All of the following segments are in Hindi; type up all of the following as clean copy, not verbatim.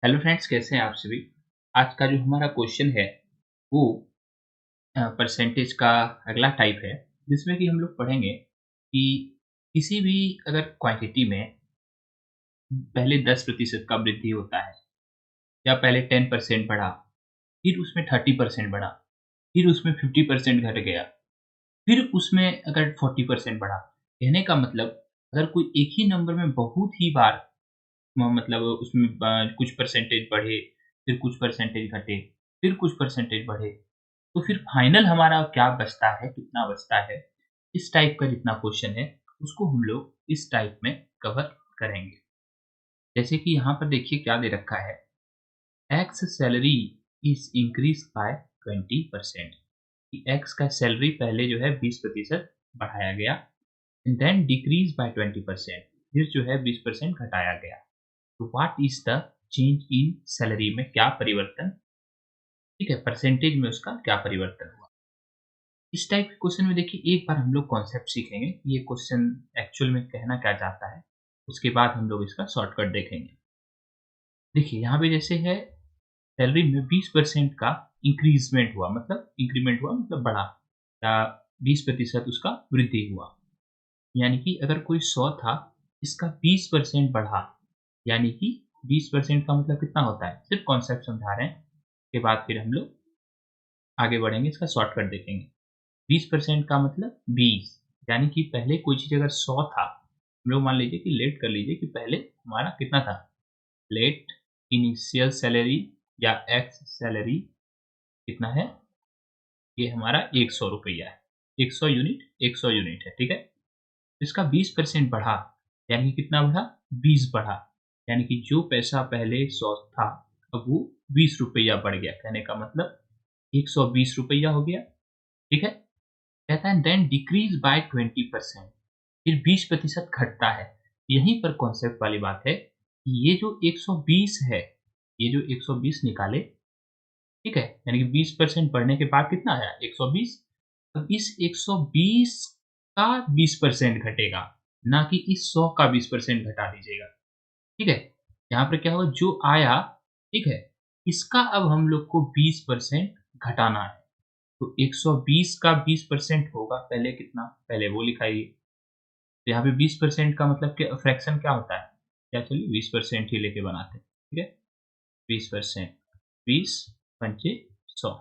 हेलो फ्रेंड्स, कैसे हैं आप सभी। आज का जो हमारा क्वेश्चन है वो परसेंटेज का अगला टाइप है, जिसमें कि हम लोग पढ़ेंगे कि किसी भी अगर क्वांटिटी में पहले 10% का वृद्धि होता है या पहले 10% बढ़ा, फिर उसमें 30% बढ़ा, फिर उसमें 50% घट गया, फिर उसमें अगर 40% बढ़ा। कहने का मतलब अगर कोई एक ही नंबर में बहुत ही बार मतलब उसमें कुछ परसेंटेज बढ़े, फिर कुछ परसेंटेज घटे, फिर कुछ परसेंटेज बढ़े, तो फिर फाइनल हमारा क्या बचता है, कितना बचता है, इस टाइप का जितना क्वेश्चन है, उसको हम लोग इस टाइप में कवर करेंगे। जैसे कि यहाँ पर देखिए क्या दे रखा है, x salary is increase by 20%। X का सैलरी पहले जो है 20% बढ़ाया गया, एंड देन डिक्रीज बाय 20%, फिर जो है 20% घटाया गया। तो what is the change in salary में क्या परिवर्तन, ठीक है, परसेंटेज में उसका क्या परिवर्तन हुआ। इस टाइप के क्वेश्चन में देखिए एक बार हम लोग कॉन्सेप्ट सीखेंगे कि ये क्वेश्चन एक्चुअल में कहना क्या चाहता है, उसके बाद हम लोग इसका शॉर्टकट देखेंगे। देखिए यहाँ पे जैसे है, सैलरी में 20% का इंक्रीजमेंट हुआ, मतलब इंक्रीमेंट हुआ मतलब बढ़ा, या 20% उसका वृद्धि हुआ। यानी कि अगर कोई 100 था, इसका 20% बढ़ा, यानी कि 20% का मतलब कितना होता है, सिर्फ कॉन्सेप्ट समझा रहे हैं। के बाद फिर हम लोग आगे बढ़ेंगे, इसका शॉर्टकट देखेंगे। 20% का मतलब 20, यानी कि पहले कोई चीज़ अगर 100 था, हम लोग मान लीजिए कि लेट कर लीजिए कि पहले हमारा कितना था, लेट इनिशियल सैलरी या एक्स सैलरी कितना है, ये हमारा 100 रुपया है। 100 यूनिट, 100 यूनिट है, ठीक है। इसका 20% बढ़ा, यानी कि कितना बढ़ा, 20 बढ़ा, यानी कि जो पैसा पहले 100 था, अब वो 20 रुपया बढ़ गया। कहने का मतलब 120 रुपया हो गया, ठीक है। कहता है देन डिक्रीज बाय 20%, फिर 20% घटता है। यहीं पर कॉन्सेप्ट वाली बात है कि ये जो 120 है, ये जो 120 निकाले, ठीक है, यानी कि 20% बढ़ने के बाद कितना आया, 120। अब इस 120 का 20% घटेगा, ना कि इस 100 का 20% घटा दीजिएगा, ठीक है। यहाँ पर क्या होगा, जो आया, ठीक है, इसका अब हम लोग को 20% घटाना है। तो 120 का 20% होगा पहले कितना, पहले वो लिखाइए। तो यहाँ पे 20% का मतलब क्या, फ्रैक्शन क्या होता है, क्या, चलिए 20% ही लेके बनाते हैं, ठीक है। 20%, 20 पंचे 100,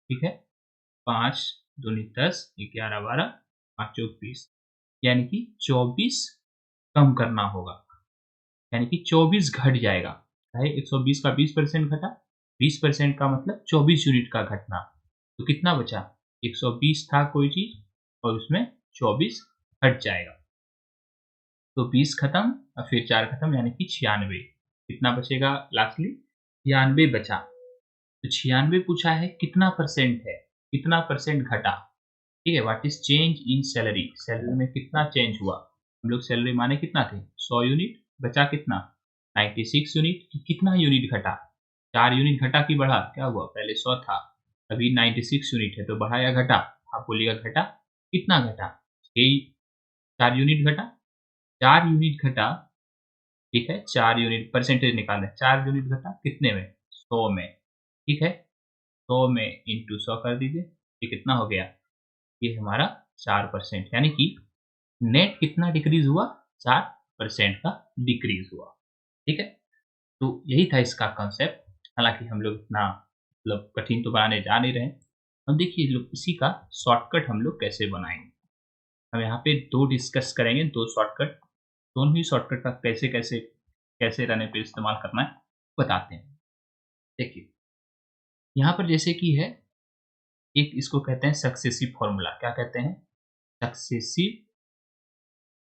ठीक है। 5 दूनी 10, 11 12, 5 चौक 20, यानी कि 24 कम करना होगा, यानी कि 24 घट जाएगा। चाहे 120 का 20% घटा, 20% का मतलब 24 यूनिट का घटना। तो कितना बचा, 120 था कोई चीज़ और उसमें 24 हट जाएगा। तो 20 खत्म और फिर 4 खत्म, यानी कि 96। कितना बचेगा लास्टली, 96 बचा। तो 96 पूछा है कितना परसेंट है, कितना परसेंट घटा, ठीक है। What is change in salary, salary में कितना चेंज हुआ। हम लोग सैलरी माने कितना थे, 100 यूनिट, बचा कितना, 96 यूनिट। कितना यूनिट घटा, 4 यूनिट घटा कि बढ़ा, क्या हुआ, पहले 100 था, अभी 96 यूनिट है, तो बढ़ा या घटा, आप बोलिएगा घटा। कितना घटा, यही 4 यूनिट घटा, 4 यूनिट घटा, ठीक है। 4 यूनिट परसेंटेज निकालें, 4 यूनिट घटा कितने में, 100 में, ठीक है। 100 में इंटू 100 कर दीजिए, ये कितना हो गया, ये हमारा 4%, यानी कि नेट कितना डिक्रीज हुआ, 4% का डिक्रीज हुआ, ठीक है। तो यही था इसका कॉन्सेप्ट। हालांकि हम लोग इतना मतलब कठिन तो बनाने जा नहीं रहे हैं। अब देखिए लोग इसी का शॉर्टकट हम लोग कैसे बनाएंगे। हम यहाँ पे दो डिस्कस करेंगे, दो शॉर्टकट, दोनों ही शॉर्टकट का कैसे कैसे कैसे रहने पे इस्तेमाल करना है बताते हैं। देखिए यहाँ पर जैसे कि है, एक इसको कहते हैं सक्सेसिव फॉर्मूला, क्या कहते हैं, सक्सेसिव,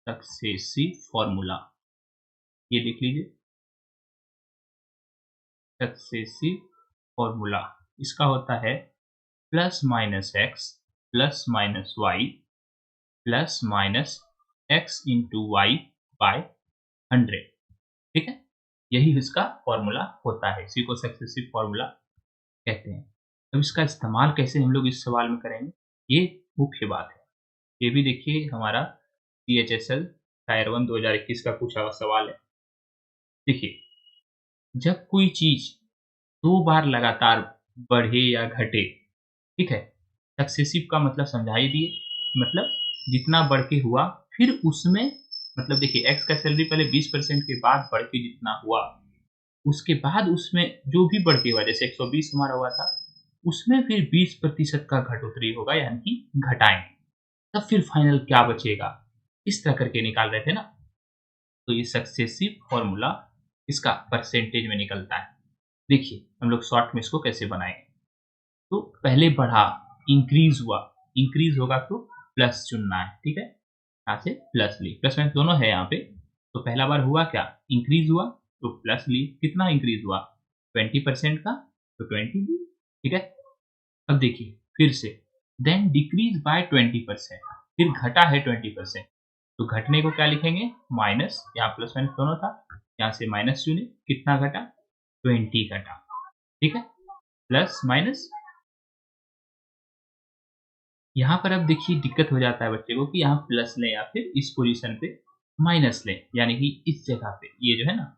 सक्सेसिव फॉर्मूला, ये देख लीजिए, सक्सेसिव फॉर्मूला। इसका होता है plus minus x plus minus y plus minus x into y by 100, ठीक है। यही इसका फॉर्मूला होता है, इसी को सक्सेसिव फॉर्मूला कहते हैं। अब इसका इस्तेमाल कैसे हम लोग इस सवाल में करेंगे, ये मुख्य बात है। ये भी देखिए हमारा CHSL टायर 1 2021 का पूछा हुआ सवाल है। देखिए जब कोई चीज़ 2 बार लगातार बढ़े या घटे, ठीक है? सक्सेसिव का मतलब समझा ही दिए, मतलब जितना बढ़ के हुआ, फिर उसमें मतलब देखिए एक्स का सैलरी पहले 20% के बाद बढ़ के जितना हुआ, उसके बाद उसमें जो भी बढ़ के हुआ, जैसे 120 हमारा हुआ था, उसमें फिर 20% का घटोतरी होगा, यानी कि घटाएँगे। तब फिर फाइनल क्या बचेगा, इस तरह करके निकाल रहे थे ना। तो ये सक्सेसिव फॉर्मूला इसका परसेंटेज में निकलता है। देखिए हम लोग शॉर्ट में इसको कैसे बनाएंगे। तो पहले बढ़ा, इंक्रीज हुआ, इंक्रीज होगा तो प्लस चुनना है, ठीक है। यहाँ से प्लस ली, प्लस माइनस दोनों है यहाँ पे। तो पहला बार हुआ क्या, इंक्रीज हुआ, तो प्लस ली, कितना इंक्रीज हुआ 20% का, तो 20 ली, ठीक है। अब देखिए फिर से, देन डिक्रीज बाय 20%, फिर घटा है 20%, तो घटने को क्या लिखेंगे, माइनस, यहाँ प्लस माइनस दोनों था, यहाँ से माइनस चुने, कितना घटा 20 घटा, ठीक है। प्लस माइनस, यहाँ पर अब देखिए दिक्कत हो जाता है बच्चे को कि यहाँ प्लस लें या फिर इस पोजीशन पे माइनस लें, यानी कि इस जगह पे ये जो है ना,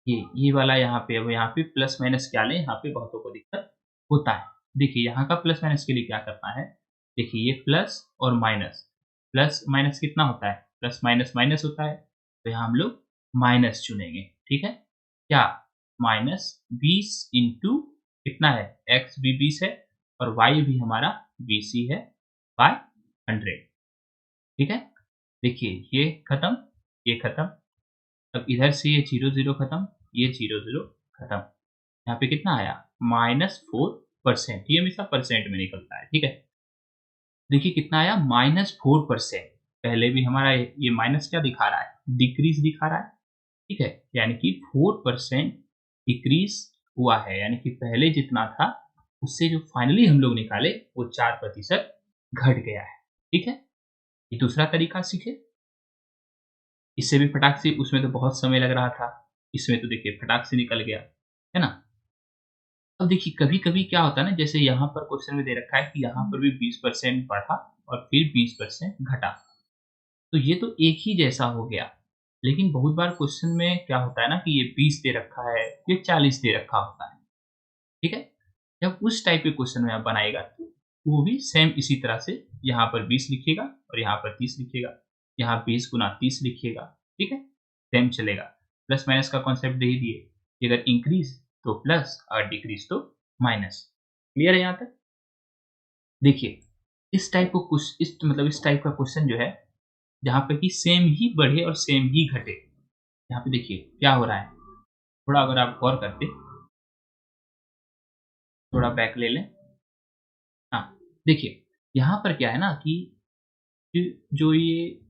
ये वाला यहाँ पे, अब यहाँ पे प्लस माइनस क्या लें, यहाँ पे बहुतों को दिक्कत होता है। देखिए यहाँ का प्लस माइनस के लिए क्या करना है, देखिए ये प्लस और माइनस, प्लस माइनस कितना होता है, प्लस माइनस माइनस होता है, तो यहाँ हम लोग माइनस चुनेंगे, ठीक है। क्या, माइनस 20 इंटू कितना है, एक्स भी 20 है और वाई भी हमारा 20 ही है, बाय 100, ठीक है। देखिए ये खत्म, ये खत्म, अब इधर से ये 0 0 खत्म, ये 0 0 खत्म, यहाँ पे कितना आया -4%, ये हमेशा परसेंट में निकलता है, ठीक है। देखिए कितना आया -4%, पहले भी हमारा ये माइनस क्या दिखा रहा है, डिक्रीज दिखा रहा है, ठीक है। यानी कि 4% डिक्रीज हुआ है, यानी कि पहले जितना था उससे जो फाइनली हम लोग निकाले वो 4% घट गया है, ठीक है। ये दूसरा तरीका सीखे, इससे भी फटाक से, उसमें तो बहुत समय लग रहा था, इसमें तो देखिए फटाक से निकल गया, है ना। अब देखिए कभी-कभी क्या होता है ना, जैसे यहाँ पर क्वेश्चन में दे रखा है कि यहाँ पर भी 20% बढ़ा और फिर 20% घटा, तो ये तो एक ही जैसा हो गया। लेकिन बहुत बार क्वेश्चन में क्या होता है ना कि ये 20 दे रखा है, ये 40 दे रखा होता है, ठीक है। जब उस टाइप के क्वेश्चन में आप बनाएगा तो वो भी सेम इसी तरह से, यहाँ पर 20 लिखिएगा और यहाँ पर 30 लिखिएगा, यहाँ 20 गुना 30 लिखिएगा, ठीक है। सेम चलेगा, प्लस माइनस का कॉन्सेप्ट दे ही दिए कि अगर इंक्रीज तो प्लस और डिक्रीज तो माइनस। क्लियर है यहाँ तक। देखिए इस टाइप को कुछ इस मतलब इस टाइप का क्वेश्चन जो है, जहाँ पे कि सेम ही बढ़े और सेम ही घटे, यहाँ पे देखिए क्या हो रहा है, थोड़ा अगर आप गौर करते, थोड़ा बैक ले लें। हाँ, देखिए यहाँ पर क्या है ना कि जो ये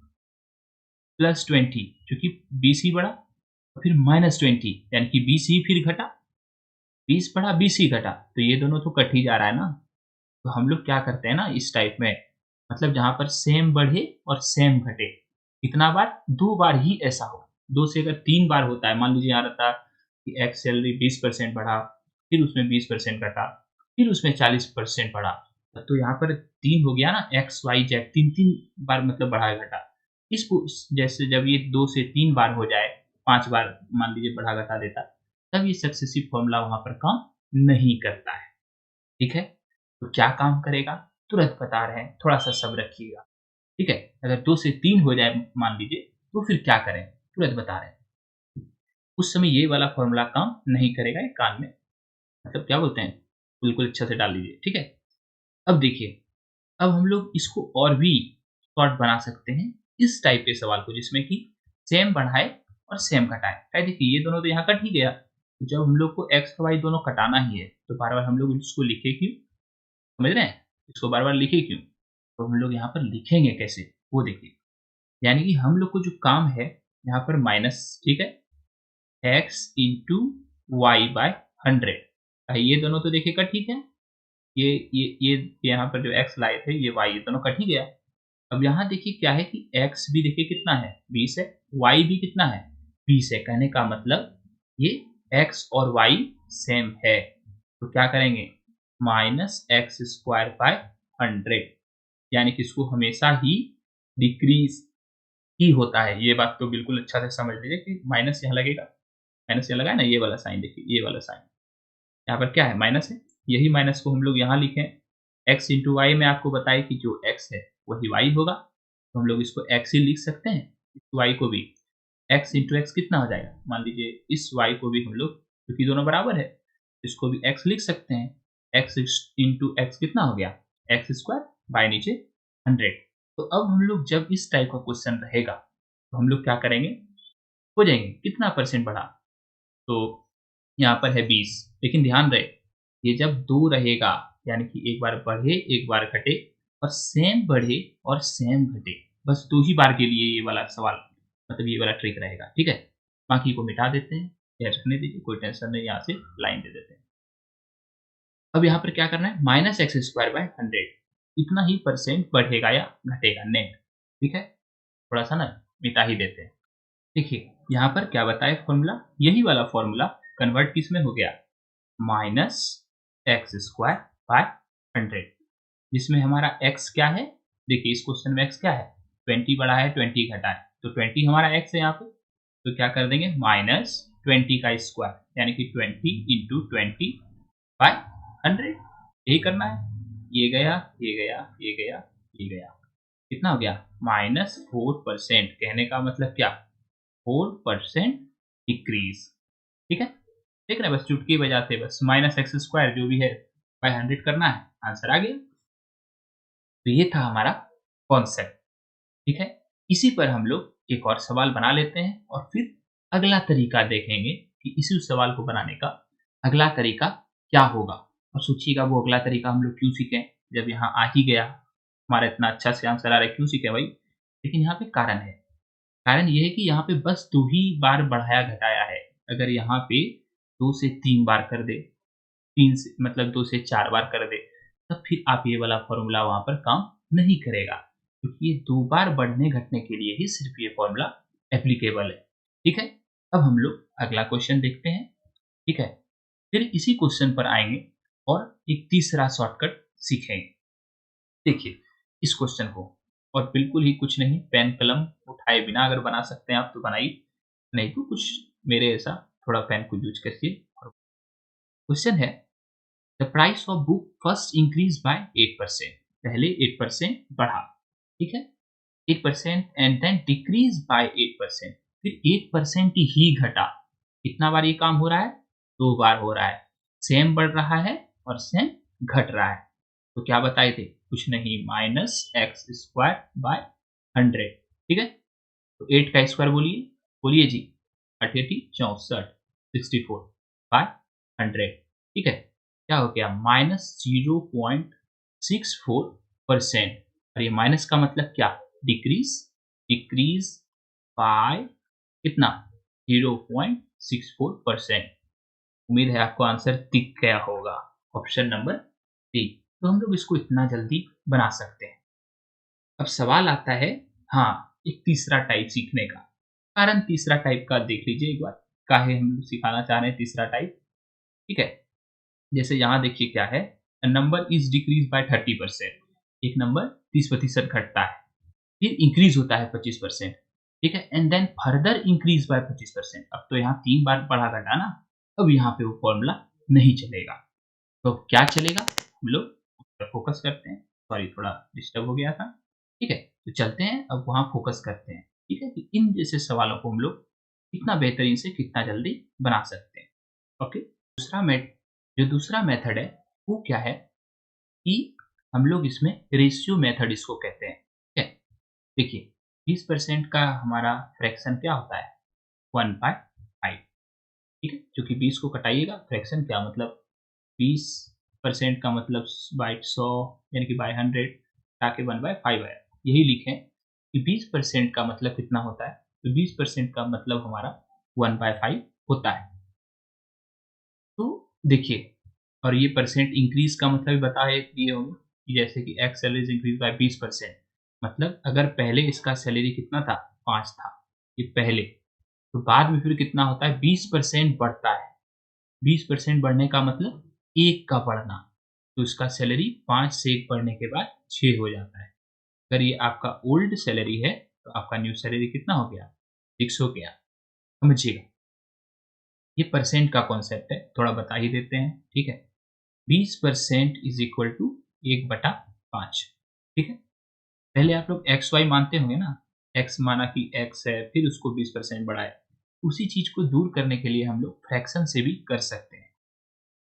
+20, क्योंकि 20 ही बढ़ा और फिर -20, यानी कि 20 ही फिर घटा, 20 बढ़ा 20 ही घटा, तो ये दोनों तो कट ही जा रहा है ना। तो हम लोग क्या करते हैं ना इस टाइप में, मतलब जहाँ पर सेम बढ़े और सेम घटे, कितना बार, 2 बार ही ऐसा हो। 2 से अगर 3 बार होता है, मान लीजिए यहाँ रहता कि एक्स सैलरी 20% बढ़ा, फिर उसमें 20% घटा, फिर उसमें 40% बढ़ा, तो यहाँ पर 3 हो गया ना, एक्स, वाई, जेड 3-3 बार मतलब बढ़ा घटा। इसको जैसे जब ये 2 से 3 बार हो जाए, 5 बार मान लीजिए बढ़ा घटा देता, तब ये सक्सेसिव फॉर्मूला वहाँ पर काम नहीं करता है, ठीक है। तो क्या काम करेगा, तुरंत बता रहे हैं, थोड़ा-सा सब्र रखिएगा, ठीक है। अगर 2 से 3 हो जाए मान लीजिए, तो फिर क्या करें, तुरंत बता रहे हैं। उस समय ये वाला फ़ॉर्मूला काम नहीं करेगा, ये कान में मतलब क्या बोलते हैं, बिल्कुल अच्छे से डाल लीजिए, ठीक है। अब देखिए, अब हम लोग इसको और भी शॉर्ट बना सकते हैं, इस टाइप के सवाल को जिसमें कि सेम बढ़ाए और सेम घटाए। देखिए ये दोनों तो यहाँ कट ही गया, तो जब हम लोग को एक्स और वाई दोनों कटाना ही है, तो बार-बार हम लोग इसको लिखे क्यों? समझ रहे हैं? इसको बार-बार लिखे क्यों? तो हम लोग यहाँ पर लिखेंगे कैसे, वो देखिए। यानी कि हम लोग को जो काम है, यहाँ पर माइनस, ठीक है, एक्स इंटू वाई बाय 100, ये दोनों तो देखिए कट ही गया। ये यहाँ पर जो एक्स लाए थे, ये वाई, ये दोनों कट ही गया। अब यहाँ देखिए क्या है कि एक्स भी देखिए कितना है, 20 है, वाई भी कितना है, 20 है। कहने का मतलब ये एक्स और वाई सेम है, तो क्या करेंगे, माइनस एक्स स्क्वायर बाय 100, यानी कि इसको हमेशा ही डिक्रीज ही होता है। ये बात तो बिल्कुल अच्छा से समझ लीजिए कि माइनस यहाँ लगेगा, माइनस यहाँ लगा है ना, ये वाला साइन देखिए, ये वाला साइन यहाँ पर क्या है, माइनस है। यही माइनस को हम लोग यहाँ लिखें, x इंटू वाई में आपको बताए कि जो x है वही y होगा, तो हम लोग इसको x ही लिख सकते हैं, इस y को भी। x इंटू एक्स कितना हो जाएगा, मान लीजिए इस y को भी हम लोग, क्योंकि दोनों बराबर है, इसको भी x लिख सकते हैं। x इंटू एक्स कितना हो गया, एक्स स्क्वायर बाय नीचे 100। तो अब हम लोग जब इस टाइप का क्वेश्चन रहेगा तो हम लोग क्या करेंगे, हो जाएंगे कितना परसेंट बढ़ा, तो यहाँ पर है 20, लेकिन ध्यान रहे ये जब 2 रहेगा, यानी कि एक बार बढ़े एक बार घटे, और सेम बढ़े और सेम घटे, बस 2 ही बार के लिए ये वाला सवाल, मतलब ये वाला ट्रिक रहेगा, ठीक है। बाकी को मिटा देते हैं या रखने दीजिए, कोई टेंशन नहीं, यहाँ से लाइन दे देते हैं। अब यहाँ पर क्या करना है, माइनस एक्स स्क्वायर बाय 100, इतना ही परसेंट बढ़ेगा या घटेगा नेट, ठीक है। थोड़ा सा ना मिटा ही देते हैं। देखिए यहाँ पर क्या बताए फॉर्मूला, यही वाला फॉर्मूला कन्वर्ट किस में हो गया, माइनस एक्स स्क्वायर बाय 100, जिसमें हमारा x क्या है, देखिए इस क्वेश्चन में x क्या है, 20 बढ़ा है 20 घटा है, तो 20 हमारा x है यहाँ पे, तो क्या कर देंगे माइनस 20 का स्क्वायर, यानी कि 20 इंटू 20 बाय 100, यही करना है। ये गया ये गया ये गया ये गया, कितना हो गया, माइनस 4%, कहने का मतलब क्या, 4% डिक्रीज, ठीक है। देख रहे हैं, बस चुटकी बजाते, बस माइनस एक्स स्क्वायर जो भी है बाय 100 करना है, आंसर आ गया। तो ये था हमारा कॉन्सेप्ट, ठीक है। इसी पर हम लोग एक और सवाल बना लेते हैं और फिर अगला तरीका देखेंगे कि इसी सवाल को बनाने का अगला तरीका क्या होगा। और सोचिएगा वो अगला तरीका हम लोग क्यों सीखें, जब यहाँ आ ही गया, हमारा इतना अच्छा से आंसर आ रहा है, क्यों सीखें भाई। लेकिन यहाँ पे कारण है, कारण ये है कि यहाँ पे बस 2 ही बार बढ़ाया घटाया है। अगर यहाँ पे 2 से 3 बार कर दे, 3 से मतलब 2 से 4 बार कर दे, तब फिर आप ये वाला फ़ॉर्मूला वहाँ पर काम नहीं करेगा, क्योंकि ये 2 बार बढ़ने घटने के लिए ही सिर्फ़ ये फ़ॉर्मूला एप्लीकेबल है, ठीक है। अब हम लोग अगला क्वेश्चन देखते हैं, ठीक है। फिर इसी क्वेश्चन पर आएँगे और एक तीसरा शॉर्टकट सीखेंगे। देखिए इस क्वेश्चन को, और बिल्कुल ही कुछ नहीं, पेन कलम उठाए बिना अगर बना सकते हैं आप तो बनाइए, नहीं तो कुछ मेरे ऐसा थोड़ा पेन को यूज़ करिए। और क्वेश्चन है, the price of book first increase by 8%, पहले 8% बढ़ा, ठीक है, 8% एंड देन डिक्रीज बाय 8%, फिर 8% ही घटा। कितना बार ये काम हो रहा है, 2 बार हो रहा है, सेम बढ़ रहा है और सेम घट रहा है। तो क्या बताए थे, कुछ नहीं, माइनस एक्स स्क्वायर बाय 100, ठीक है। तो 8 का स्क्वायर बोलिए, बोलिए जी, 8 64 64 बाय 100, ठीक है। क्या हो गया, माइनस 0.64%, और ये माइनस का मतलब क्या, डिक्रीज, डिक्रीज बाय कितना, 0.64%। उम्मीद है आपको आंसर दिख गया होगा, ऑप्शन नंबर डी। तो हम लोग इसको इतना जल्दी बना सकते हैं। अब सवाल आता है, हाँ, एक तीसरा टाइप सीखने का। कारण तीसरा टाइप का देख लीजिए एक बार, काहे हम लोग सिखाना चाह रहे हैं तीसरा टाइप, ठीक है। जैसे यहाँ देखिए क्या है, नंबर इज डिक्रीज बाय 30%, एक नंबर 30% घटता है, फिर इंक्रीज होता है 25%, ठीक है, and then further increase by 25%। अब तो यहाँ 3 बार बढ़ा घटा ना, अब यहाँ पे वो फॉर्मूला नहीं चलेगा। तो क्या चलेगा, हम लोग उस पर फोकस करते हैं, सॉरी थोड़ा डिस्टर्ब हो गया था, ठीक है। तो चलते हैं अब वहाँ फोकस करते हैं, ठीक है, कि इन जैसे सवालों को हम लोग कितना बेहतरीन से कितना जल्दी बना सकते हैं। ओके, जो दूसरा मेथड है वो क्या है कि हम लोग इसमें रेशियो मेथड इसको कहते हैं, ठीक है। देखिए 20% का हमारा फ्रैक्शन क्या होता है, 1/5, ठीक है, क्योंकि 20 को कटाइएगा, फ्रैक्शन क्या मतलब 20% का मतलब बाय 100, यानी कि बाय 100 ताकि 1/5 आया, यही लिखें कि 20% का मतलब कितना होता है, तो 20% का मतलब हमारा 1/5 होता है। तो देखिए, और ये परसेंट इंक्रीज का मतलब भी बताए दिए होंगे कि जैसे कि एक्स सैलरी इंक्रीज बाय 20%, मतलब अगर पहले इसका सैलरी कितना था, 5 था, ये पहले, तो बाद में फिर कितना होता है, 20% बढ़ता है। 20% बढ़ने का मतलब 1 का बढ़ना, तो इसका सैलरी 5 से 1 बढ़ने के बाद 6 हो जाता है। अगर ये आपका ओल्ड सैलरी है तो आपका न्यू सैलरी कितना हो गया, 6 हो गया, समझिएगा। ये परसेंट का कॉन्सेप्ट है, थोड़ा बता ही देते हैं, ठीक है। 20% इज इक्वल टू 1/5, ठीक है। पहले आप लोग एक्स वाई मानते होंगे ना, एक्स माना कि एक्स है, फिर उसको 20% बढ़ाए। उसी चीज को दूर करने के लिए हम लोग फ्रैक्शन से भी कर सकते हैं।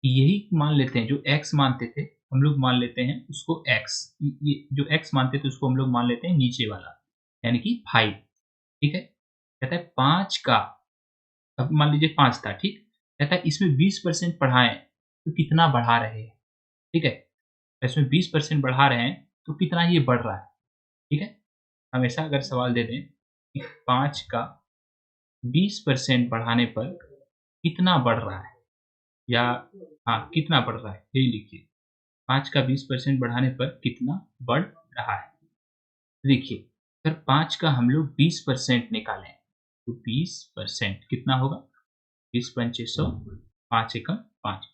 यही मान लेते हैं, जो एक्स मानते थे हम लोग मान लेते हैं उसको एक्स, ये जो एक्स मानते थे उसको हम लोग मान लेते हैं नीचे वाला, यानी कि 5, ठीक है। कहता है 5 का, अब मान लीजिए 5 था, ठीक। कहता है इसमें 20% बढ़ाएं तो कितना बढ़ा रहे हैं, ठीक है। इसमें 20% बढ़ा रहे हैं तो कितना ये बढ़ रहा है, ठीक है। हमेशा अगर सवाल दे दें कि 5 का 20% बढ़ाने पर कितना बढ़ रहा है, या हाँ, कितना बढ़ रहा है, यही लिखिए। 5 का 20% बढ़ाने पर कितना बढ़ रहा है। देखिए, अगर 5 का हम लोग 20% निकालें तो 20% कितना होगा, 20 पंचे 100, 5 एकम 5।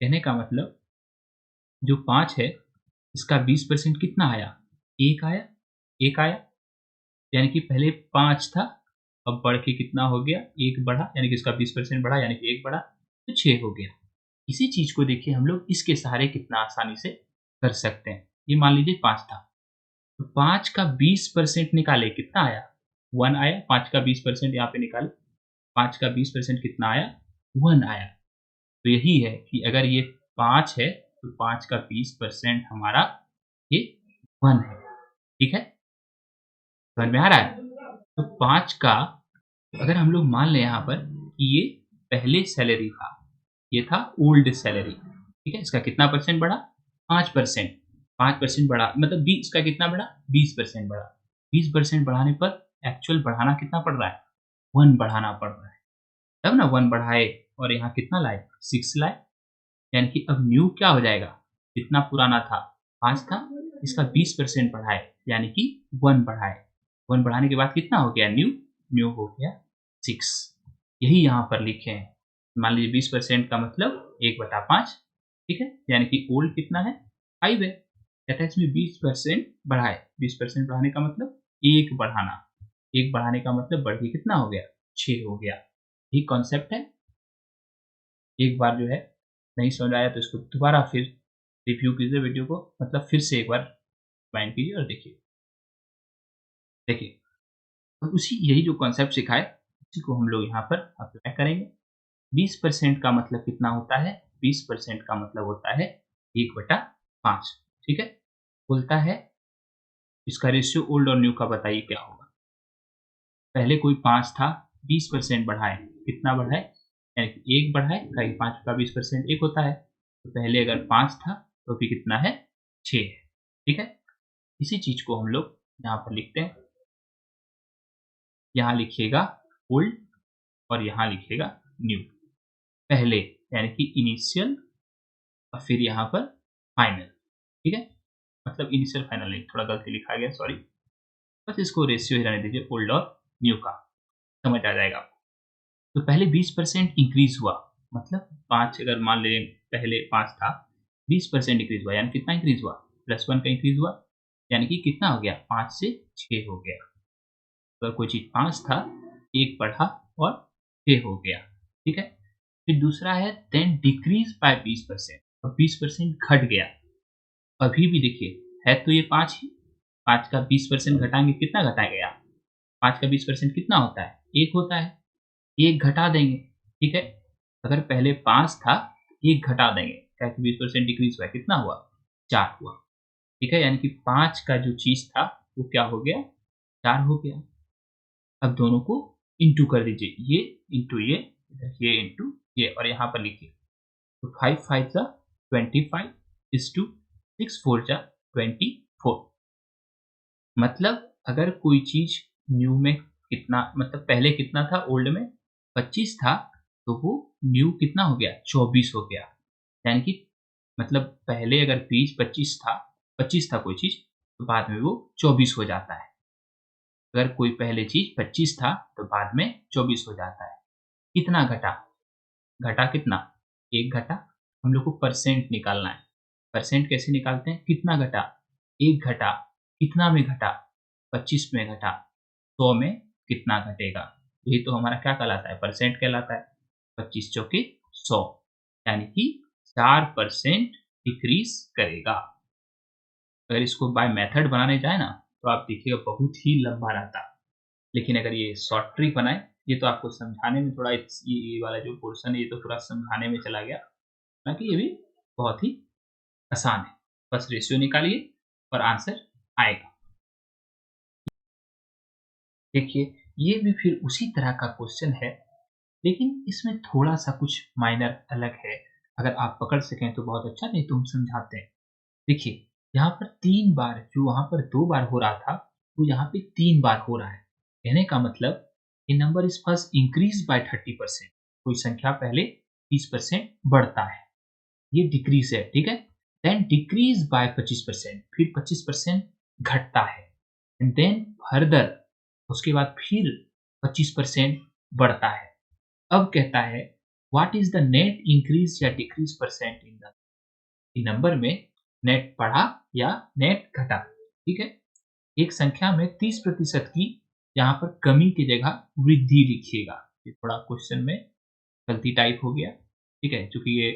कहने का मतलब जो 5 है इसका 20% कितना आया, 1 आया, 1 आया। यानी कि पहले 5 था, अब बढ़ के कितना हो गया, 1 बढ़ा, यानी कि इसका 20% बढ़ा, यानी कि 1 बढ़ा तो 6 हो गया। इसी चीज को देखिए हम लोग इसके सहारे कितना आसानी से कर सकते हैं। ये मान लीजिए 5 था, तो 5 का 20% निकाले कितना आया, 1 आया। 5 का 20% यहाँ पे निकाले, 5 का 20% कितना आया, 1 आया। तो यही है कि अगर ये 5 है तो 5 का 20% हमारा ये 1 है, ठीक है। समझ में आ रहा है। तो 5 का अगर हम लोग मान लें यहाँ पर कि ये पहले सैलरी था, ये था ओल्ड सैलरी, ठीक है। इसका कितना परसेंट बढ़ा, 5%। 5% बढ़ा मतलब 20 का कितना बढ़ा, 20% बढ़ा। 20% बढ़ाने पर एक्चुअल बढ़ाना कितना पड़ रहा है, 1 बढ़ाना पड़ रहा है। तब ना 1 बढ़ाए और यहाँ कितना लाए, 6 लाए। यानी कि अब न्यू क्या हो जाएगा, जितना पुराना था 5 था, इसका 20% बढ़ाए यानी कि 1 बढ़ाए। 1 बढ़ाने के बाद कितना हो गया, न्यू, न्यू हो गया 6। यही यहाँ पर लिखे हैं। मान लीजिए 20% का मतलब 1/5, ठीक है। यानी कि ओल्ड कितना है, 5 है। कहता है इसमें 20% बढ़ाए, 20% बढ़ाने का मतलब 1 बढ़ाना, 1 बढ़ाने का मतलब बढ़ के कितना हो गया, 6 हो गया। यही कॉन्सेप्ट है। एक बार जो है नहीं समझ आया तो इसको दोबारा फिर रिव्यू कीजिए वीडियो को, मतलब फिर से एक बार रिवाइंड कीजिए और देखिए। देखिए, और उसी यही जो कॉन्सेप्ट सिखाए उसी को हम लोग यहाँ पर अप्लाई करेंगे। 20% का मतलब कितना होता है, 20% का मतलब होता है 1/5, ठीक है। बोलता है इसका रेशियो ओल्ड और न्यू का बताइए क्या होगा। पहले कोई 5 था, 20% बढ़ाए, कितना बढ़ाए, यानी कि 1 बढ़ाए, कहीं 5 का 20% 1 होता है। तो पहले अगर 5 था तो अभी कितना है, 6 है, ठीक है। इसी चीज को हम लोग यहाँ पर लिखते हैं। यहाँ लिखिएगा ओल्ड और यहाँ लिखिएगा न्यू। पहले यानी कि इनिशियल और फिर यहाँ पर फाइनल, ठीक है। मतलब इनिशियल फाइनल नहीं, थोड़ा गलती लिखा गया, सॉरी। बस इसको रेशियो ही रहने दीजिए ओल्ड और न्यू का, समझ आ जाएगा आपको। तो पहले 20% इंक्रीज हुआ, मतलब 5 अगर मान लें पहले 5 था, 20% इंक्रीज हुआ, यानी कितना इंक्रीज हुआ, +1 का इंक्रीज हुआ, यानी कि कितना हो गया, 5 से 6 हो गया। अगर कोई चीज 5 था, 1 बढ़ा और 6 हो गया, ठीक है। फिर दूसरा है देन डिक्रीज बाय 20%, और 20% घट गया। अभी भी देखिए है तो ये 5 ही, 5 का 20% घटाएंगे कितना घटाएंगे आप, 5 का 20% कितना होता है, 1 होता है। 1 घटा देंगे, ठीक है। अगर पहले 5 था, 1 घटा देंगे, क्या 20% डिक्रीज हुआ, कितना हुआ, 4 हुआ, ठीक है। यानी कि 5 का जो चीज था वो क्या हो गया, 4 हो गया। अब दोनों को इंटू कर दीजिए, ये इंटू ये इंटू ये, और यहाँ पर लिखिए। तो 5 5 जा 25 इज टू 6 4 जा 24। मतलब अगर कोई चीज न्यू में कितना, मतलब पहले कितना था, ओल्ड में 25 था, तो वो न्यू कितना हो गया, 24 हो गया। यानी कि मतलब पहले अगर 20 25 था कोई चीज, तो बाद में वो 24 हो जाता है। अगर कोई पहले चीज 25 था तो बाद में 24 हो जाता है। कितना घटा, घटा कितना, 1 घटा। हम लोग को परसेंट निकालना है। परसेंट कैसे निकालते हैं, कितना घटा, 1 घटा, कितना में घटा, 25 में घटा, 100 में कितना घटेगा। यही तो हमारा क्या कहलाता है, परसेंट कहलाता है। 25 चौके 100, यानी कि 4% डिक्रीज करेगा। अगर इसको बाय मेथड बनाने जाए ना, तो आप देखिएगा बहुत ही लंबा रहता है। लेकिन अगर ये शॉर्ट ट्रिक बनाए, ये तो आपको समझाने में थोड़ा ये वाला जो पोर्शन है, ये तो थोड़ा समझाने में चला गया, बाकी ये भी बहुत ही आसान है। बस रेशियो निकालिए और आंसर आएगा। देखिए, ये भी फिर उसी तरह का क्वेश्चन है, लेकिन इसमें थोड़ा-सा कुछ माइनर अलग है। अगर आप पकड़ सकें तो बहुत अच्छा, नहीं तो हम समझाते हैं। देखिए, यहाँ पर 3 बार, जो वहाँ पर 2 बार हो रहा था, वो यहाँ पे 3 बार हो रहा है। कहने का मतलब ये number is first increase by 30%। कोई संख्या पहले 30% बढ़ता है, ये डिक्रीज़ है, ठीक है? देन डिक्रीज़ बाय 25%, फिर 25% घटता है, एंड देन फर्दर उसके बाद फिर 25% बढ़ता है। अब कहता है what is the net increase या decrease percent in the number में, नेट बढ़ा या नेट घटा, ठीक है? एक संख्या में 30% की यहाँ पर कमी की जगह वृद्धि लिखिएगा। ये थोड़ा क्वेश्चन में गलती टाइप हो गया, ठीक है? चूँकि ये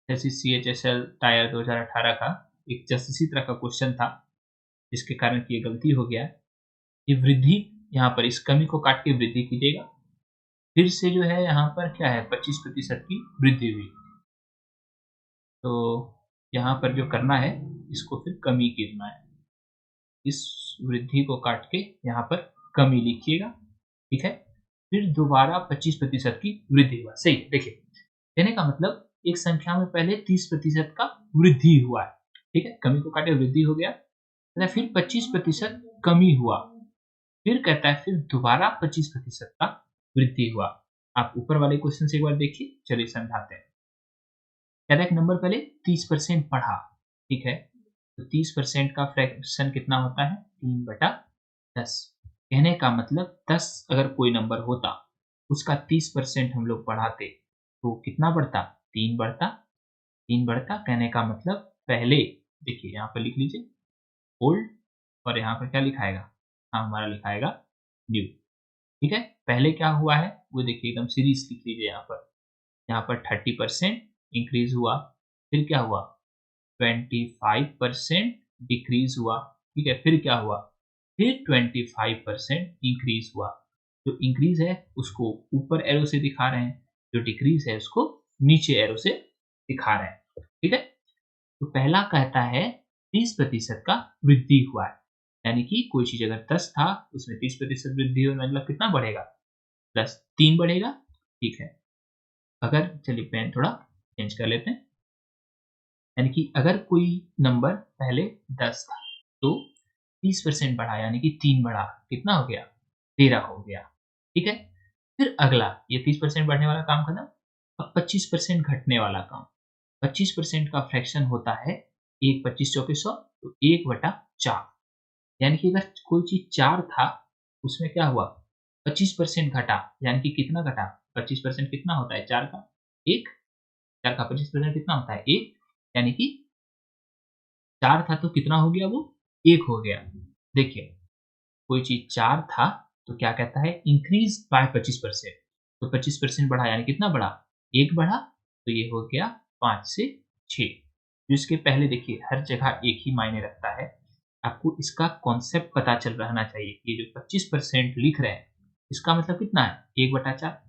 जैसे CHSL टायर 2018 का एक जस्ट इसी तरह का क्वेश्चन था, जिसके कारण कि ये गलती हो गया। ये वृद्धि, यहाँ पर इस कमी को काट के वृद्धि कीजिएगा। फिर से जो है यहाँ पर क्या है, 25% की वृद्धि हुई। तो यहाँ पर जो करना है, इसको फिर कमी गिनना है। इस वृद्धि को काट के यहाँ पर कमी लिखिएगा, ठीक है? फिर दोबारा 25% की वृद्धि हुआ, सही है। देखिए, कहने का मतलब एक संख्या में पहले 30% का वृद्धि हुआ है, ठीक है? कमी को काटे वृद्धि हो गया, फिर 25% कमी हुआ, फिर कहता है फिर दोबारा 25% का वृद्धि हुआ। आप ऊपर वाले क्वेश्चन से एक बार देखिए, चलिए समझाते हैं। कहता है कि नंबर पहले 30% बढ़ा, ठीक है? तो 30% का फ्रैक्शन कितना होता है, 3/10। कहने का मतलब 10 अगर कोई नंबर होता, उसका 30% हम लोग बढ़ाते, तो कितना बढ़ता, 3 बढ़ता। 3 बढ़ता, कहने का मतलब पहले, देखिए यहाँ पर लिख लीजिए ओल्ड, और यहाँ पर क्या लिखाएगा, हाँ हमारा लिखाएगा न्यू, ठीक है? पहले क्या हुआ है वो देखिए, एकदम सीरीज लिख लीजिए यहाँ पर। यहाँ पर 30% इंक्रीज हुआ, फिर क्या हुआ, 25% डिक्रीज हुआ, ठीक है? फिर क्या हुआ, फिर 25% इंक्रीज हुआ। जो इंक्रीज है उसको ऊपर एरो से दिखा रहे हैं, जो डिक्रीज है उसको नीचे एरो से दिखा रहे हैं, ठीक है? तो पहला कहता है 30% का वृद्धि हुआ है, यानी कि कोई चीज अगर 10 था, उसमें 30% वृद्धि हुई, मतलब कितना बढ़ेगा, प्लस 3 बढ़ेगा, ठीक है? अगर चलिए पेन थोड़ा चेंज कर लेते हैं, यानी कि अगर कोई नंबर पहले 10 था, तो 30% बढ़ा, यानी कि 3 बढ़ा, कितना हो गया, 13 हो गया, ठीक है? फिर अगला, ये 30% बढ़ने वाला काम खत्म, अब 25% घटने वाला काम। 25% का फ्रैक्शन होता है 1 25 चौके 100, तो 1/4, यानी कि अगर कोई चीज़ 4 था, उसमें क्या हुआ, 25% घटा, यानी कि कितना घटा, 25% कितना होता है 4 का, 1, 4 का 25% कितना होता है 1, यानी कि 4 था तो कितना हो गया वो, 1 हो गया। देखिए, कोई चीज़ 4 था, तो क्या कहता है इंक्रीज़ बाय 25%, तो 25% बढ़ा, यानी कितना बढ़ा, 1 बढ़ा, तो ये हो गया 5 से 6। जो इसके पहले देखिए, हर जगह एक ही मायने रखता है। आपको इसका कॉन्सेप्ट पता चल रहना चाहिए। ये जो 25% लिख रहे हैं, इसका मतलब कितना है, 1/4।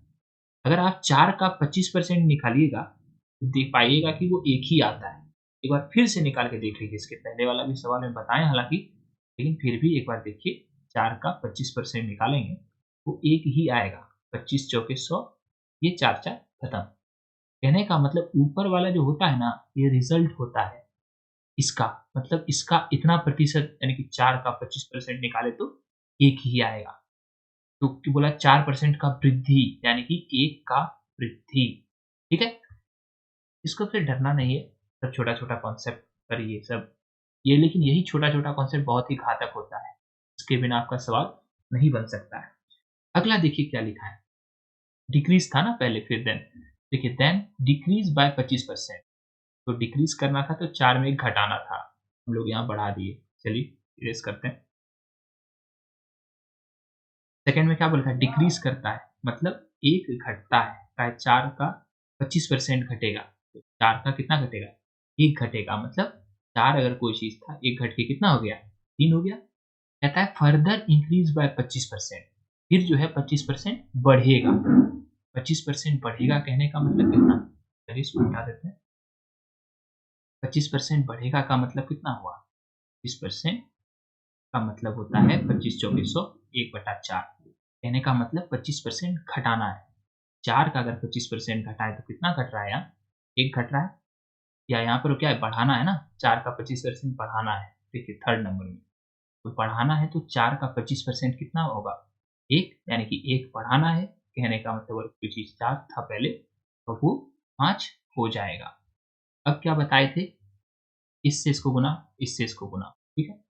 अगर आप 4 का 25% निकालिएगा, तो देख पाइएगा कि वो 1 ही आता है। एक बार फिर से निकाल के देख लीजिए, इसके पहले वाला भी सवाल में बताएँ हालाँकि, लेकिन फिर भी एक बार देखिए, 4 का 25% निकालेंगे, तो 1 ही आएगा। 25 चौके 100, ये 4-4 खत्म। कहने का मतलब ऊपर वाला जो होता है ना, ये रिज़ल्ट होता है इसका, मतलब इसका इतना प्रतिशत, यानी कि 4 का 25% निकाले तो 1 ही आएगा। तो कि बोला 4% का वृद्धि, यानी कि 1 का वृद्धि, ठीक है? इसको फिर डरना नहीं है, सब छोटा-छोटा कॉन्सेप्ट पर ये सब, ये लेकिन यही छोटा-छोटा कॉन्सेप्ट बहुत ही घातक होता है। इसके बिना आपका सवाल नहीं बन सकता है। अगला देखिए क्या लिखा है, डिक्रीज़ था ना पहले, फिर देन, देखिए देन डिक्रीज़ बाय 25%, तो डिक्रीज़ करना था तो 4 में 1 घटाना था, हम लोग यहाँ बढ़ा दिए। चलिए इरेज़ करते हैं। सेकंड में क्या बोला था, डिक्रीज़ करता है, मतलब 1 घटता है, का 4 का 25% घटेगा, तो 4 का कितना घटेगा? 1 घटेगा, मतलब 4 अगर कोई चीज़ था, 1 घट के कितना हो गया? 3 हो गया। कहता है फर्दर इंक्रीज़ बाय 25%, फिर जो है 25% बढ़ेगा। 25% बढ़ेगा कहने का मतलब कितना? चलिए इसको हटा देते हैं। 25% बढ़ेगा का मतलब कितना हुआ? 25% का मतलब होता है 25 चौके 100, 1/4। कहने का मतलब 25% घटाना है। 4 का अगर 25% घटाएँ तो कितना घट रहा है यहाँ? 1 घट रहा है, या यहाँ पर क्या है, बढ़ाना है ना, 4 का 25% बढ़ाना है। देखिए थर्ड नंबर में, तो बढ़ाना है तो 4 का 25% कितना होगा? 1, यानी कि 1 बढ़ाना है, कहने का मतलब अगर कोई चीज़ 4 था पहले, तो वो 5 हो जाएगा। अब क्या बताए थे? इससे इसको गुना, इससे इसको गुना, ठीक है?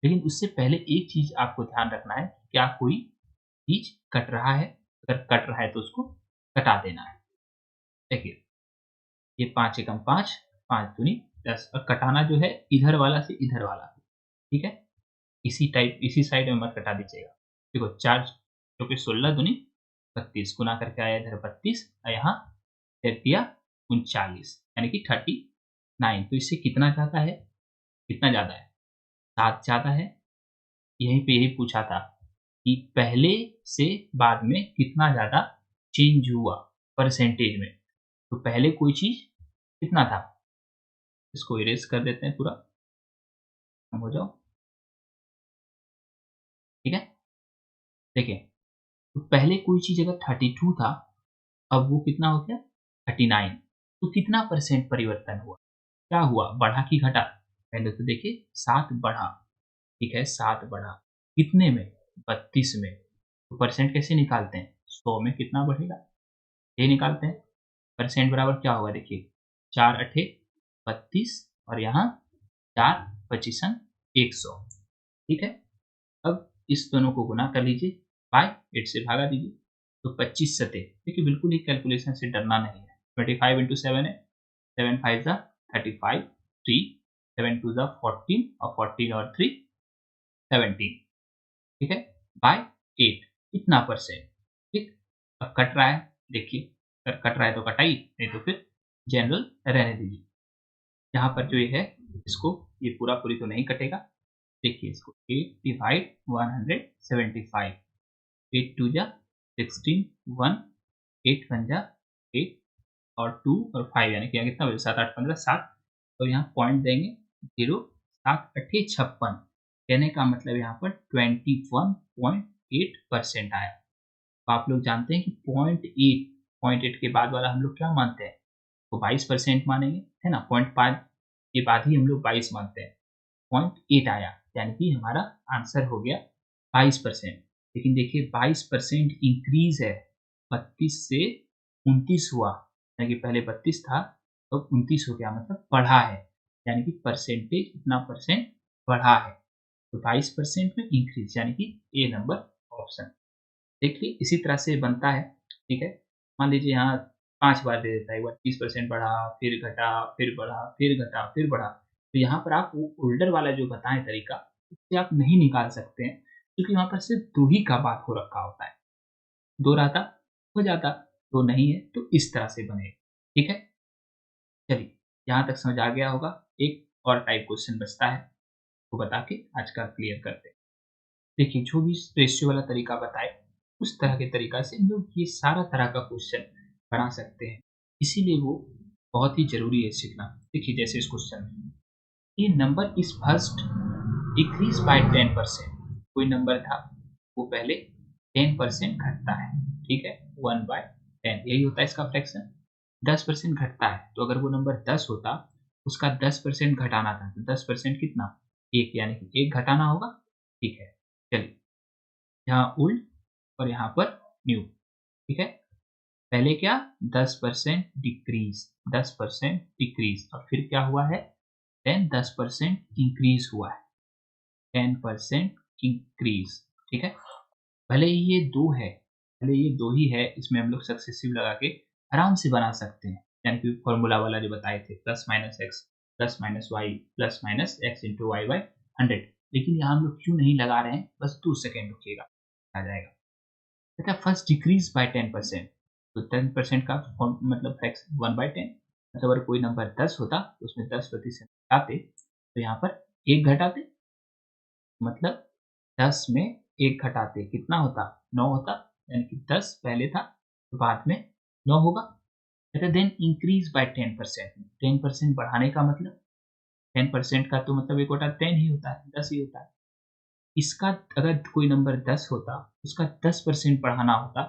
लेकिन उससे पहले एक चीज़ आपको ध्यान रखना है, क्या कोई चीज़ कट रहा है? अगर कट रहा है तो उसको घटा देना है। देखिए, ये 5 एकम 5, 5 दूनी 10, और कटाना जो है इधर वाला से इधर वाला, ठीक है? इसी साइड में मत कटा दीजिएगा। देखो 4 चौके 16 दूनी 32, गुना करके आया इधर 32 और यहाँ फिर दिया 39, यानी कि 39। तो इससे कितना ज़्यादा है? कितना ज़्यादा है? 7 ज़्यादा है। यहीं पे यही पूछा था कि पहले से बाद में कितना ज़्यादा चेंज हुआ परसेंटेज में। तो पहले कोई चीज़ कितना था? इसको इरेज़ कर देते हैं पूरा, खत्म हो जाओ, ठीक है? देखिए, तो पहले कोई चीज़ अगर 32 था, अब वो कितना हो गया? 39। तो कितना परसेंट परिवर्तन हुआ? क्या हुआ? बढ़ा कि घटा? पहले तो देखिए 7 बढ़ा, ठीक है? 7 बढ़ा, कितने में? 32 में। तो परसेंट कैसे निकालते हैं? 100 में कितना बढ़ेगा? ये निकालते हैं। परसेंट बराबर क्या होगा देखिए, 4 अठे 32 और यहाँ 4 पचीसन 100, ठीक है? अब इस दोनों को गुना कर लीजिए, बाय 8 से भागा दीजिए, तो 25 सते, देखिए बिल्कुल ही कैलकुलेशन से डरना नहीं है। 25 इंटू 7 है, 7 5 ज़ा 35, 3, 7 2 ज़ा 14 और 14 और 3 17, ठीक है? बाय 8, इतना परसेंट, ठीक? अब कट रहा है, देखिए अगर कट रहा है तो कटाई, नहीं तो फिर जनरल रहने दीजिए। यहाँ पर जो ये है, इसको ये पूरा पूरी तो नहीं कटेगा। देखिए इसको 8 डिवाइड 175, 8 2 जा 16, 1, 8 1 जा 8 और 2 और 5, यानी कि यहाँ कितना बचे? 7 8 15 7, तो यहाँ पॉइंट देंगे 0, 7 अट्ठे 56, कहने का मतलब यहाँ पर 21.8% आया। तो आप लोग जानते हैं कि 0.8 के बाद वाला हम लोग क्या मानते हैं? तो 22% मानेंगे, है ना? 0.5 के बाद ही हम लोग 22 मानते हैं। 0.8 आया, यानी कि हमारा आंसर हो गया 22%। लेकिन देखिए 22% इंक्रीज़ है, 32 से 29 हुआ, यानी कि पहले 32 था, तो 29 हो गया, मतलब बढ़ा है, यानी कि परसेंटेज इतना परसेंट बढ़ा है। तो 22% में इंक्रीज़, यानी कि ए नंबर ऑप्शन। देखिए इसी तरह से बनता है, ठीक है? मान लीजिए यहाँ 5 बार दे देता है, एक बार 30% बढ़ा, फिर घटा, फिर बढ़ा, फिर घटा, फिर बढ़ा। तो यहाँ पर आप वो ओल्डर वाला जो बताएँ तरीका, उससे आप नहीं निकाल सकते हैं, क्योंकि वहाँ पर सिर्फ़ 2 ही का बात हो रखा होता है। 2 रहता, हो जाता, 2 नहीं है, तो इस तरह से बनेगा, ठीक है? चलिए, यहाँ तक समझ आ गया होगा। एक और टाइप क्वेश्चन बचता है, वो बता के आज का क्लियर करते हैं। देखिए, जो भी रेशियो वाला तरीका बताए, उस तरह के तरीका से हम लोग ये सारा तरह का क्वेश्चन बना सकते हैं। इसीलिए वो बहुत ही ज़रूरी है सीखना। देखिए, जैसे इस क्वेश्चन में, a number is first decrease by 10%। कोई नंबर था, वो पहले 10% घटता है, ठीक है? 1/10 यही होता है इसका फ्रैक्शन। 10% घटता है, तो अगर वो नंबर 10 होता, उसका 10% घटाना था, तो 10% कितना? 1, यानी कि 1 घटाना होगा, ठीक है। चलिए, यहाँ ओल्ड और यहाँ पर न्यू, ठीक है? पहले क्या? 10% डिक्रीज़, 10% डिक्रीज़, और फिर क्या हुआ है? देन 10% इंक्रीज़ हुआ है, 10% इंक्रीज़, ठीक है? भले ही ये 2 है, भले ये 2 ही है, इसमें हम लोग सक्सेसिव लगा के आराम से बना सकते हैं। यानी कि फ़ॉर्मूला वाला जो बताए थे, plus minus x, plus minus y, plus minus x into y by 100। लेकिन यहाँ हम लोग क्यों नहीं लगा रहे हैं? बस 2 सेकंड रुकिएगा, आ जाएगा। कहता है फर्स्ट डिक्रीज़ बाय 10%। तो 10% का मतलब फ्रैक्शन 1/10, मतलब अगर कोई नंबर 10 होता तो उसमें 10% घटाते तो यहाँ पर 1 घटाते, मतलब 10 में 1 घटाते कितना होता? 9 होता, यानी कि 10 पहले था तो बाद में 9 होगा। कहते देन इंक्रीज बाय 10%, 10% बढ़ाने का मतलब 10% का तो मतलब 1/10 ही होता है, 10 ही होता है। इसका अगर कोई नंबर 10 होता, उसका 10% बढ़ाना होता,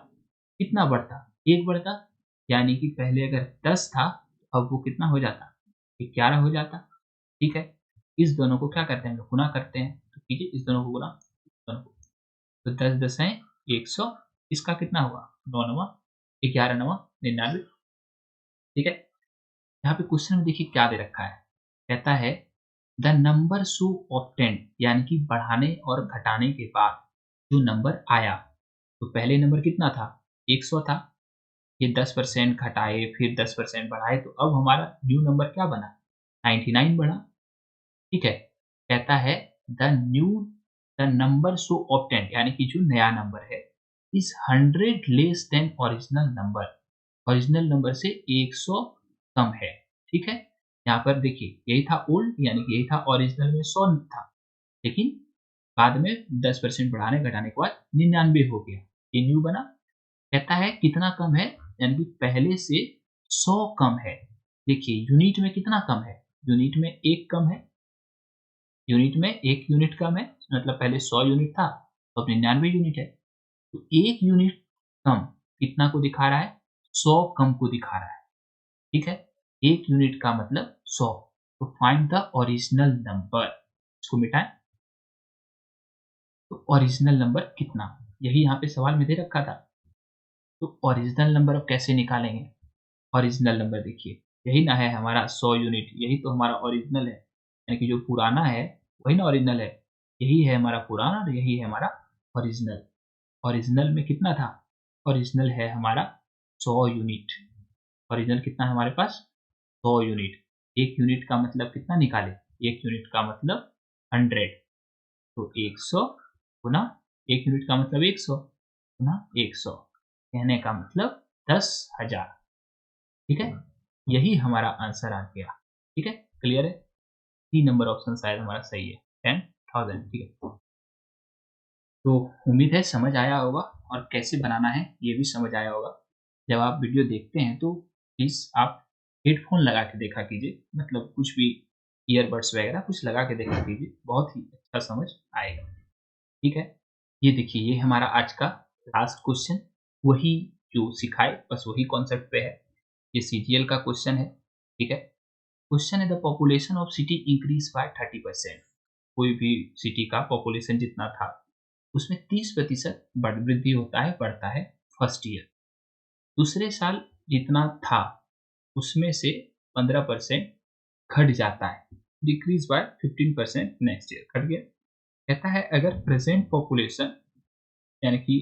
कितना बढ़ता? 1 बढ़ता, यानी कि पहले अगर 10 था, अब वो कितना हो जाता? 11 हो जाता, ठीक है? इस दोनों को क्या करते हैं हम लोग? गुणा करते हैं, तो कीजिए इस दोनों को गुणा, दोनों को। तो 10 10 100, इसका कितना हुआ? 9 नवा 11 नवा 99, ठीक है? यहाँ पे क्वेश्चन में देखिए क्या दे रखा है, कहता है द नंबर सो ऑब्टेन्ड, यानी कि बढ़ाने और घटाने के बाद जो नंबर आया, तो पहले नंबर कितना था? 100 था, ये 10% घटाए फिर 10% बढ़ाए तो अब हमारा न्यू नंबर क्या बना? 99 बना, ठीक है? कहता है द नंबर सो ऑब्टेन्ड, यानी कि जो नया नंबर है is 100 less than original number, original number से 100 कम है, ठीक है? यहाँ पर देखिए यही था ओल्ड, यानी कि यही था ओरिजिनल में 100 था, लेकिन बाद में 10% बढ़ाने घटाने के बाद 99 हो गया, ये न्यू बना। कहता है कितना कम है, यानी कि पहले से 100 कम है। देखिए यूनिट में कितना कम है? यूनिट में 1 कम है, यूनिट में 1 यूनिट कम है, मतलब पहले 100 यूनिट था, तो अब 99 यूनिट है। तो 1 यूनिट कम कितना को दिखा रहा है? 100 कम को दिखा रहा है, ठीक है? 1 यूनिट का मतलब 100। तो फाइंड द ओरिजिनल नंबर, इसको मिटाएँ, तो ओरिजिनल नंबर कितना? यही यहाँ पे सवाल में दे रखा था। तो ओरिजिनल नंबर अब कैसे निकालेंगे? ओरिजिनल नंबर देखिए, यही ना है हमारा 100 यूनिट, यही तो हमारा ओरिजिनल है। यानी कि जो पुराना है, वही ना ओरिजिनल है। यही है हमारा पुराना और यही है हमारा ओरिजिनल। ओरिजिनल में कितना था? ओरिजिनल है हमारा 100 यूनिट। ओरिजिनल कितना है हमारे पास? 100 यूनिट। 1 यूनिट का मतलब कितना निकालें? 1 यूनिट का मतलब 100, तो 100 गुना 1 यूनिट का मतलब 100 गुना 100, कहने का मतलब 10,000, ठीक है? यही हमारा आंसर आ गया, ठीक है? क्लियर है? 3 नंबर ऑप्शन शायद हमारा सही है, 10,000, ठीक है? तो उम्मीद है समझ आया होगा और कैसे बनाना है ये भी समझ आया होगा। जब आप वीडियो देखते हैं तो प्लीज़ आप हेडफ़ोन लगा के देखा कीजिए, मतलब कुछ भी ईयरबड्स वगैरह कुछ लगा के देखा कीजिए, बहुत ही अच्छा समझ आएगा, ठीक है? ये देखिए ये हमारा आज का लास्ट क्वेश्चन, वही जो सिखाए बस वही कॉन्सेप्ट पे है। ये सीजीएल का क्वेश्चन है, ठीक है? क्वेश्चन है the population of city increase by 30%, कोई भी सिटी का पॉपुलेशन जितना था उसमें 30% वृद्धि होता है, बढ़ता है फर्स्ट ईयर। दूसरे साल जितना था उसमें से 15% घट जाता है, डिक्रीज बाय 15% नेक्स्ट ईयर, घट गया। कहता है अगर प्रेजेंट पॉपुलेशन, यानी कि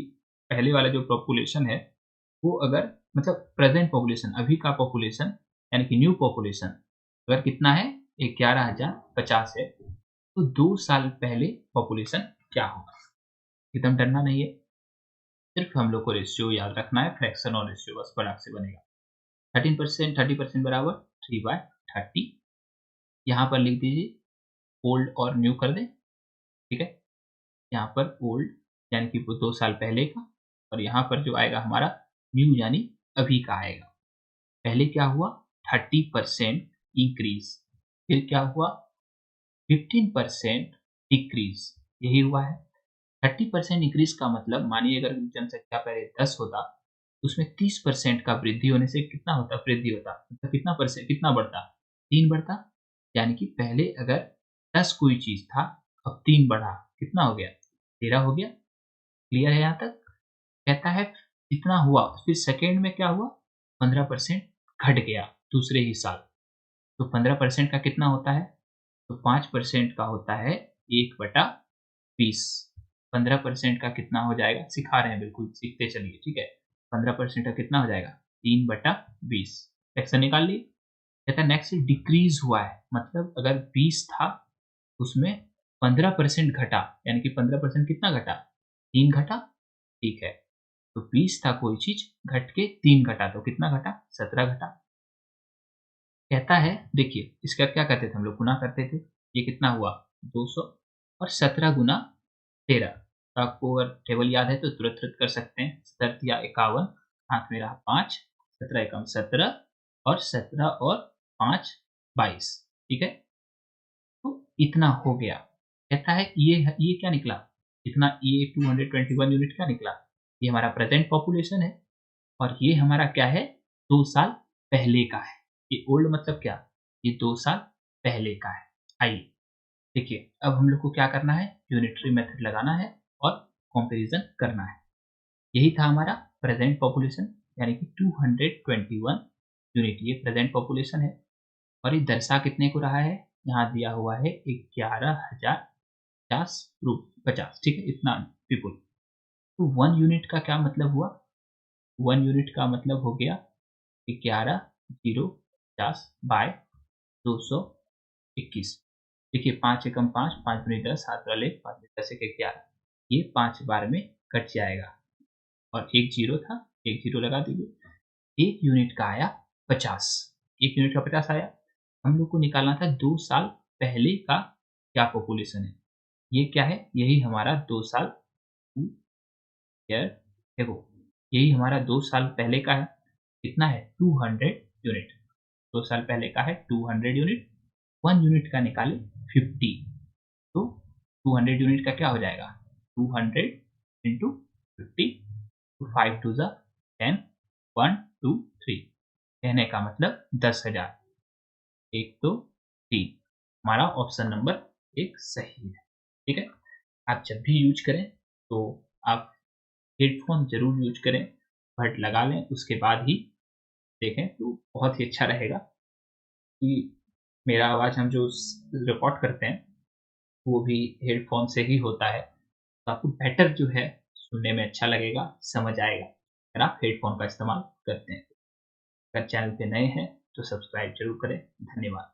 पहले वाला जो पॉपुलेशन है वो अगर मतलब प्रेजेंट पॉपुलेशन अभी का पॉपुलेशन, यानी कि न्यू पॉपुलेशन अगर कितना है 11,050 है, तो 2 साल पहले पॉपुलेशन क्या होगा? एकदम डरना नहीं है, सिर्फ हम लोग को रेशियो याद रखना है, फ्रैक्शन और रेशियो बस फटाक से बनेगा। 13%, 30% बराबर 3/30, यहाँ पर लिख दीजिए ओल्ड और न्यू कर दें, ठीक है? यहाँ पर ओल्ड यानी कि वो 2 साल पहले का, और यहाँ पर जो आएगा हमारा न्यू यानी अभी का आएगा। पहले क्या हुआ? 30% इंक्रीज, फिर क्या हुआ? 15% डिक्रीज, यही हुआ है। 30% इंक्रीज का मतलब मानिए अगर जनसंख्या पहले 10 होता, तो उसमें 30% का वृद्धि होने से कितना होता? वृद्धि होता, मतलब कितना परसेंट कितना बढ़ता? 3 बढ़ता, यानी कि पहले अगर 10 कोई चीज़ था, अब 3 बढ़ा, कितना हो गया? 13 हो गया। क्लियर है यहाँ तक? कहता है इतना हुआ, फिर सेकंड में क्या हुआ? 15% घट गया दूसरे ही साल। तो 15% का कितना होता है? तो 5% का होता है 1/20। 15% का कितना हो जाएगा? सिखा रहे हैं, बिल्कुल सीखते चलिए, ठीक है? 15% का कितना हो जाएगा? 3/20। फ्रैक्शन निकाल लिए। कहता है नेक्स्ट डिक्रीज हुआ है, मतलब अगर 20 था उसमें 15% घटा, यानी कि 15% कितना घटा? 3 घटा, ठीक है? तो 20 था कोई चीज़, घट के 3 घटा तो कितना घटा? 17 घटा। कहता है देखिए, इसका क्या करते थे हम लोग, गुना करते थे। ये कितना हुआ? 200 और 17 गुना 13। तो आपको अगर टेबल याद है तो तुरंत-तुरंत कर सकते हैं। 17 या 51, हाथ में रहा 5, 17 एकम 17 और 17 और 5 22, ठीक है? तो इतना हो गया। कहता है ये क्या निकला? इतना ये 221 यूनिट क्या निकला? ये हमारा प्रेज़ेंट पॉपुलेशन है और ये हमारा क्या है? 2 साल पहले का है। ये ओल्ड मतलब क्या? ये 2 साल पहले का है। आइए देखिए, अब हम लोग को क्या करना है? यूनिटरी मेथड लगाना है और कंपैरिज़न करना है। यही था हमारा प्रेज़ेंट पॉपुलेशन, यानी कि 221 यूनिट, ये प्रेज़ेंट पॉपुलेशन है। और ये दर्शा कितने को रहा है? यहाँ दिया हुआ है 11,050, ठीक है? इतना पीपल। तो 1 यूनिट का क्या मतलब हुआ? 1 यूनिट का मतलब हो गया 11,050 बाय 221। देखिए 5 एकम 5, 5 दूनी 10, 7 वाले 5 10 एक 11, ये 5 बार में कट जाएगा और 1 ज़ीरो था, 1 ज़ीरो लगा दीजिए। 1 यूनिट का आया 50, 1 यूनिट का 50 आया। हम लोग को निकालना था 2 साल पहले का क्या पॉपुलेशन है। ये क्या है? यही हमारा 2 साल ईयर एगो, यही हमारा 2 साल पहले का है। कितना है? 200 यूनिट। 2 साल पहले का है 200 यूनिट। 1 यूनिट का निकालें 50, तो 200 यूनिट का क्या हो जाएगा? 200 इंटू 50, तो 5 टू ज़ा 10, 1 2 3, कहने का मतलब 10,000। 1 2 3, हमारा ऑप्शन नंबर 1 सही है। ठीक है? आप जब भी यूज़ करें तो आप हेडफ़ोन ज़रूर यूज़ करें, बट लगा लें उसके बाद ही देखें तो बहुत ही अच्छा रहेगा कि मेरा आवाज़ हम जो रिकॉर्ड करते हैं वो भी हेडफ़ोन से ही होता है, तो आपको बेटर जो है सुनने में अच्छा लगेगा, समझ आएगा अगर आप हेडफ़ोन का इस्तेमाल करते हैं। अगर चैनल पे नए हैं तो सब्सक्राइब ज़रूर करें। धन्यवाद।